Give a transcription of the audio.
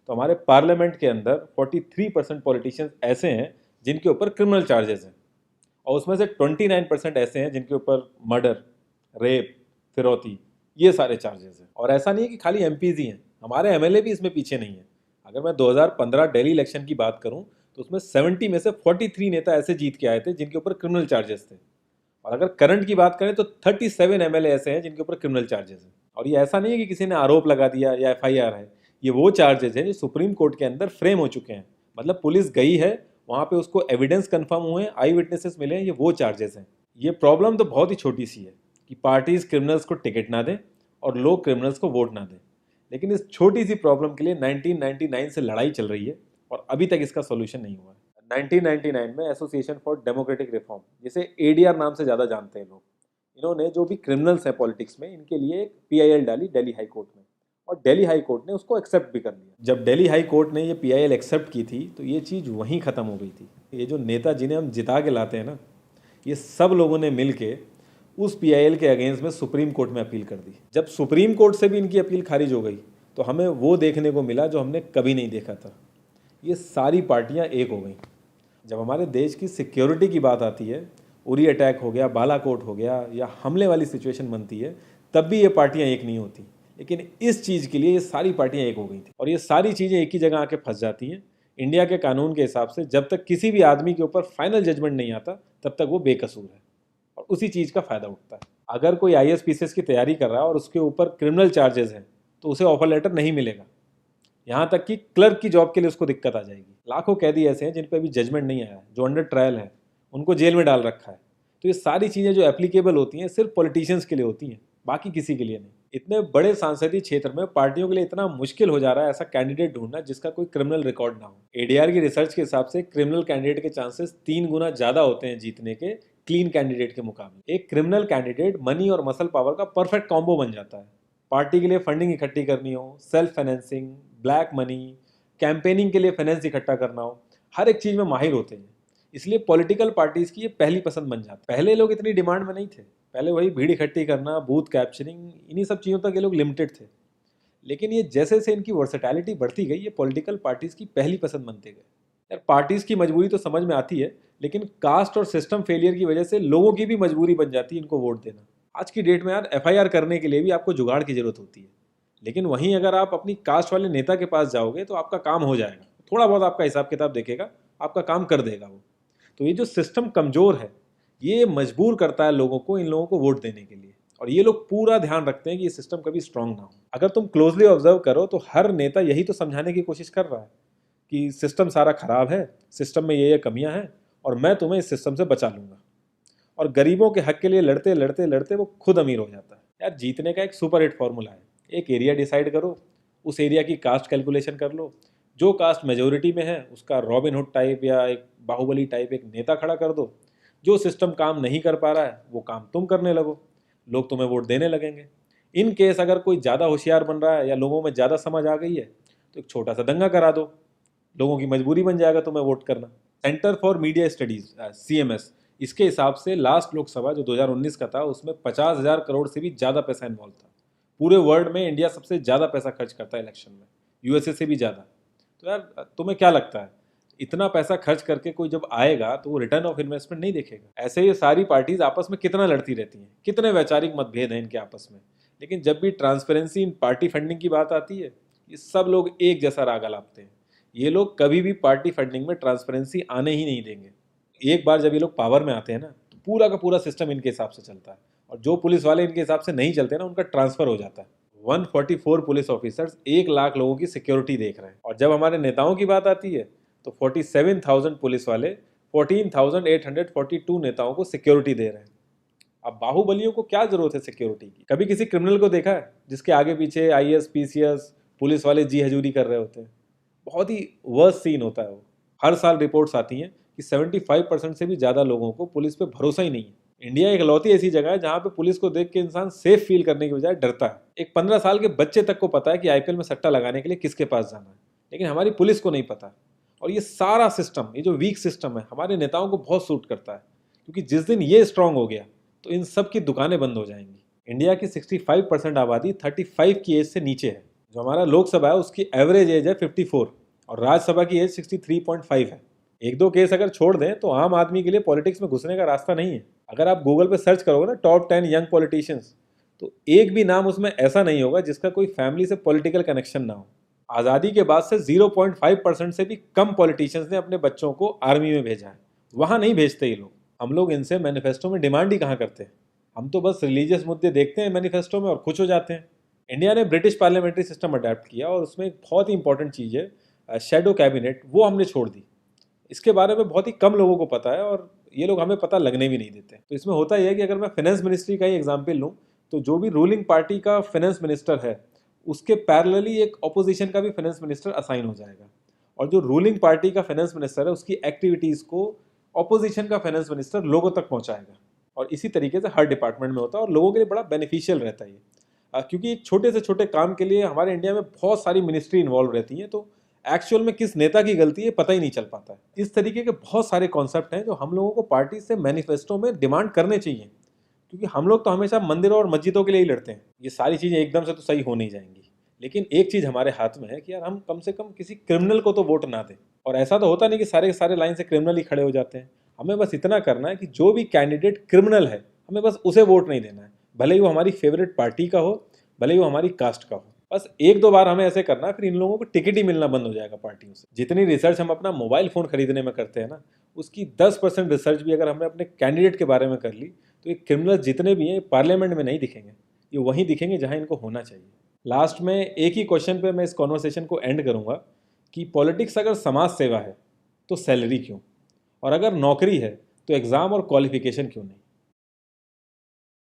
तो हमारे पार्लियामेंट के अंदर 43% पॉलिटिशियंस ऐसे हैं जिनके ऊपर क्रिमिनल चार्जेस हैं, और उसमें से 29% ऐसे हैं जिनके ऊपर मर्डर, रेप, फिरौती, ये सारे चार्जेस हैं। और ऐसा नहीं है कि खाली एमपीज ही हैं, हमारे एमएलए भी इसमें पीछे नहीं है। अगर मैं 2015 दिल्ली इलेक्शन की बात करूं तो उसमें 70 में से 43 नेता ऐसे जीत के आए थे जिनके ऊपर क्रिमिनल चार्जेस थे। और अगर करंट की बात करें तो 37 एमएलए ऐसे हैं जिनके ऊपर क्रिमिनल चार्जेस हैं। और ये ऐसा नहीं है कि किसी ने आरोप लगा दिया या एफआईआर है, ये वो चार्जेस हैं जो सुप्रीम कोर्ट के अंदर फ्रेम हो चुके हैं। मतलब पुलिस गई है वहाँ पे, उसको एविडेंस कंफर्म हुए, आई विटनेसेस मिले हैं, ये वो चार्जेस हैं। ये प्रॉब्लम तो बहुत ही छोटी सी है कि पार्टीज क्रिमिनल्स को टिकट ना दें और लोग क्रिमिनल्स को वोट ना दें, लेकिन इस छोटी सी प्रॉब्लम के लिए 1999 से लड़ाई चल रही है और अभी तक इसका सोल्यूशन नहीं हुआ है। 1999 में एसोसिएशन फॉर डेमोक्रेटिक रिफॉर्म, जिसे एडीआर नाम से ज़्यादा जानते हैं लोग, इन्होंने जो भी क्रिमिनल्स हैं पॉलिटिक्स में, इनके लिए एक पीआईएल डाली दिल्ली हाई कोर्ट में, और दिल्ली हाई कोर्ट ने उसको एक्सेप्ट भी कर लिया। जब दिल्ली हाई कोर्ट ने ये पीआईएल एक्सेप्ट की थी तो ये चीज़ वहीं ख़त्म हो गई थी। ये जो नेता जिन्हें हम जिता के लाते हैं ना, ये सब लोगों ने मिल के उस पीआईएल के अगेंस्ट में सुप्रीम कोर्ट में अपील कर दी। जब सुप्रीम कोर्ट से भी इनकी अपील खारिज हो गई तो हमें वो देखने को मिला जो हमने कभी नहीं देखा था, ये सारी पार्टियां एक हो गई। जब हमारे देश की सिक्योरिटी की बात आती है, उरी अटैक हो गया, बालाकोट हो गया, या हमले वाली सिचुएशन बनती है, तब भी ये पार्टियां एक नहीं होती। लेकिन इस चीज़ के लिए ये सारी पार्टियां एक हो गई थी, और ये सारी चीज़ें एक ही जगह आके फंस जाती हैं। इंडिया के कानून के हिसाब से जब तक किसी भी आदमी के ऊपर फाइनल जजमेंट नहीं आता तब तक वो बेकसूर है, और उसी चीज़ का फ़ायदा उठता है। अगर कोई आईएएस पीसीएस की तैयारी कर रहा है और उसके ऊपर क्रिमिनल चार्जेस हैं तो उसे ऑफर लेटर नहीं मिलेगा, यहाँ तक कि क्लर्क की जॉब के लिए उसको दिक्कत आ जाएगी। लाखों कैदी ऐसे हैं जिन पर अभी जजमेंट नहीं आया है, जो अंडर ट्रायल है, उनको जेल में डाल रखा है। तो ये सारी चीज़ें जो एप्लीकेबल होती हैं सिर्फ पॉलिटिशियंस के लिए होती हैं, बाकी किसी के लिए नहीं। इतने बड़े सांसदीय क्षेत्र में पार्टियों के लिए इतना मुश्किल हो जा रहा है ऐसा कैंडिडेट ढूंढना जिसका कोई क्रिमिनल रिकॉर्ड ना हो। एडीआर की रिसर्च के हिसाब से क्रिमिनल कैंडिडेट के चांसेस 3 गुना ज़्यादा होते हैं जीतने के क्लीन कैंडिडेट के मुकाबले। एक क्रिमिनल कैंडिडेट मनी और मसल पावर का परफेक्ट कॉम्बो बन जाता है। पार्टी के लिए फंडिंग इकट्ठी करनी हो, self financing, black money, campaigning के लिए फाइनेंस इकट्ठा करना हो, हर एक चीज़ में माहिर होते हैं। इसलिए पॉलिटिकल पार्टीज की ये पहली पसंद बन जाती है। पहले लोग इतनी डिमांड में नहीं थे, पहले वही भीड़ इकट्ठी करना, बूथ कैप्चरिंग, इन्हीं सब चीज़ों तक ये लोग लिमिटेड थे। लेकिन ये जैसे जैसे इनकी वर्सेटैलिटी बढ़ती गई, ये पॉलिटिकल पार्टीज की पहली पसंद बनते गए। यार पार्टीज की मजबूरी तो समझ में आती है, लेकिन कास्ट और सिस्टम फेलियर की वजह से लोगों की भी मजबूरी बन जाती है इनको वोट देना। आज की डेट में यार एफआईआर करने के लिए भी आपको जुगाड़ की जरूरत होती है, लेकिन वहीं अगर आप अपनी कास्ट वाले नेता के पास जाओगे तो आपका काम हो जाएगा, थोड़ा बहुत आपका हिसाब किताब देखेगा, आपका काम कर देगा वो। तो ये जो सिस्टम कमज़ोर है ये मजबूर करता है लोगों को इन लोगों को वोट देने के लिए, और ये लोग पूरा ध्यान रखते हैं कि ये सिस्टम कभी स्ट्रांग ना हो। अगर तुम क्लोजली ऑब्जर्व करो तो हर नेता यही तो समझाने की कोशिश कर रहा है कि सिस्टम सारा खराब है, सिस्टम में ये कमियां हैं, और मैं तुम्हें इस सिस्टम से बचा लूंगा। और गरीबों के हक के लिए लड़ते लड़ते लड़ते वो खुद अमीर हो जाता है। यार जीतने का एक सुपर हिट फॉर्मूला है, एक एरिया डिसाइड करो, उस एरिया की कास्ट कैलकुलेशन कर लो, जो कास्ट मेजोरिटी में है उसका रॉबिन हुड टाइप या एक बाहुबली टाइप एक नेता खड़ा कर दो, जो सिस्टम काम नहीं कर पा रहा है वो काम तुम करने लगो, लोग तुम्हें वोट देने लगेंगे। इन केस अगर कोई ज़्यादा होशियार बन रहा है या लोगों में ज़्यादा समझ आ गई है तो एक छोटा सा दंगा करा दो, लोगों की मजबूरी बन जाएगा तुम्हें वोट करना। Centre for media studies CMS, इसके हिसाब से लास्ट लोकसभा जो 2019 का था उसमें 50,000 करोड़ से भी ज़्यादा पैसा इन्वॉल्व था। पूरे वर्ल्ड में इंडिया सबसे ज़्यादा पैसा खर्च करता है इलेक्शन में, यूएसए से भी ज़्यादा। तो यार तुम्हें क्या लगता है इतना पैसा खर्च करके कोई जब आएगा तो वो रिटर्न ऑफ इन्वेस्टमेंट नहीं देखेगा? ऐसे ये सारी पार्टीज आपस में कितना लड़ती रहती हैं, कितने वैचारिक मतभेद हैं इनके आपस में, लेकिन जब भी ट्रांसपेरेंसी इन पार्टी फंडिंग की बात आती है ये सब लोग एक जैसा राग अलापते हैं। ये लोग कभी भी पार्टी फंडिंग में ट्रांसपेरेंसी आने ही नहीं देंगे। एक बार जब ये लोग पावर में आते हैं ना तो पूरा का पूरा सिस्टम इनके हिसाब से चलता है, और जो पुलिस वाले इनके हिसाब से नहीं चलते ना उनका ट्रांसफर हो जाता है। 144 पुलिस ऑफिसर्स 1 लाख लोगों की सिक्योरिटी देख रहे हैं, और जब हमारे नेताओं की बात आती है तो 47,000 पुलिस वाले 14,842 नेताओं को सिक्योरिटी दे रहे हैं। अब बाहुबलियों को क्या जरूरत है सिक्योरिटी की? कभी किसी क्रिमिनल को देखा है जिसके आगे पीछे आईएएस पीसीएस पुलिस वाले जी हजूरी कर रहे होते हैं? बहुत ही वर्स्ट सीन होता है वो। हर साल रिपोर्ट्स आती हैं कि 75% से भी ज़्यादा लोगों को पुलिस पे भरोसा ही नहीं है। इंडिया एक लौती ऐसी जगह है जहाँ पे पुलिस को देख के इंसान सेफ फील करने की बजाय डरता है। एक 15 साल के बच्चे तक को पता है कि आईपीएल में सट्टा लगाने के लिए किसके पास जाना है, लेकिन हमारी पुलिस को नहीं पता। और ये सारा सिस्टम, ये जो वीक सिस्टम है, हमारे नेताओं को बहुत सूट करता है, क्योंकि जिस दिन ये स्ट्रांग हो गया तो इन सब की दुकानें बंद हो जाएंगी। इंडिया की 65% आबादी 35 की एज से नीचे है। जो हमारा लोकसभा है उसकी एवरेज एज है 54 और राज्यसभा की एज 63.5 है। एक दो केस अगर छोड़ दें तो आम आदमी के लिए पॉलिटिक्स में घुसने का रास्ता नहीं है। अगर आप गूगल पे सर्च करोगे ना टॉप 10 यंग पॉलिटिशियंस, तो एक भी नाम उसमें ऐसा नहीं होगा जिसका कोई फैमिली से पॉलिटिकल कनेक्शन ना हो। आज़ादी के बाद से 0.5% से भी कम पॉलिटिशियंस ने अपने बच्चों को आर्मी में भेजा है। वहाँ नहीं भेजते ये लोग। हम लोग इनसे मैनिफेस्टो में डिमांड ही कहाँ करते हैं। हम तो बस रिलीजियस मुद्दे देखते हैं मैनिफेस्टो में और खुश हो जाते हैं। इंडिया ने ब्रिटिश पार्लियामेंट्री सिस्टम अडेप्ट किया और उसमें एक बहुत ही इंपॉर्टेंट चीज़ है शेडो कैबिनेट, वो हमने छोड़ दी। इसके बारे में बहुत ही कम लोगों को पता है और ये लोग हमें पता लगने भी नहीं देते। तो इसमें होता यह है कि अगर मैं फाइनेंस मिनिस्ट्री का ही एग्जाम्पल लूँ तो जो भी रूलिंग पार्टी का फाइनेंस मिनिस्टर है उसके पैरेलली एक ऑपोजिशन का भी फाइनेंस मिनिस्टर असाइन हो जाएगा और जो रूलिंग पार्टी का फाइनेंस मिनिस्टर है उसकी एक्टिविटीज़ को ऑपोजिशन का फाइनेंस मिनिस्टर लोगों तक पहुंचाएगा। और इसी तरीके से हर डिपार्टमेंट में होता है और लोगों के लिए बड़ा बेनिफिशियल रहता है ये। क्योंकि एक छोटे से छोटे काम के लिए हमारे इंडिया में बहुत सारी मिनिस्ट्री इन्वॉल्व रहती हैं, तो एक्चुअल में किस नेता की गलती है पता ही नहीं चल पाता है। इस तरीके के बहुत सारे कॉन्सेप्ट हैं जो हम लोगों को पार्टी से मैनिफेस्टो में डिमांड करने चाहिए, क्योंकि हम लोग तो हमेशा मंदिरों और मस्जिदों के लिए ही लड़ते हैं। ये सारी चीज़ें एकदम से तो सही हो नहीं जाएंगी, लेकिन एक चीज़ हमारे हाथ में है कि यार हम कम से कम किसी क्रिमिनल को तो वोट ना दें। और ऐसा तो होता नहीं कि सारे के सारे लाइन से क्रिमिनल ही खड़े हो जाते हैं। हमें बस इतना करना है कि जो भी कैंडिडेट क्रिमिनल है हमें बस उसे वोट नहीं देना है, भले ही वो हमारी फेवरेट पार्टी का हो, भले ही वो हमारी कास्ट का हो। बस एक दो बार हमें ऐसे करना है, फिर इन लोगों को टिकट ही मिलना बंद हो जाएगा पार्टियों से। जितनी रिसर्च हम अपना मोबाइल फ़ोन खरीदने में करते हैं ना, उसकी 10% रिसर्च भी अगर हमने अपने कैंडिडेट के बारे में कर ली तो ये क्रिमिनल जितने भी हैं पार्लियामेंट में नहीं दिखेंगे, ये वहीं दिखेंगे जहाँ इनको होना चाहिए। लास्ट में एक ही क्वेश्चन पे मैं इस कॉन्वर्सेशन को एंड करूँगा कि पॉलिटिक्स अगर समाज सेवा है तो सैलरी क्यों, और अगर नौकरी है तो एग्ज़ाम और क्वालिफिकेशन क्यों नहीं।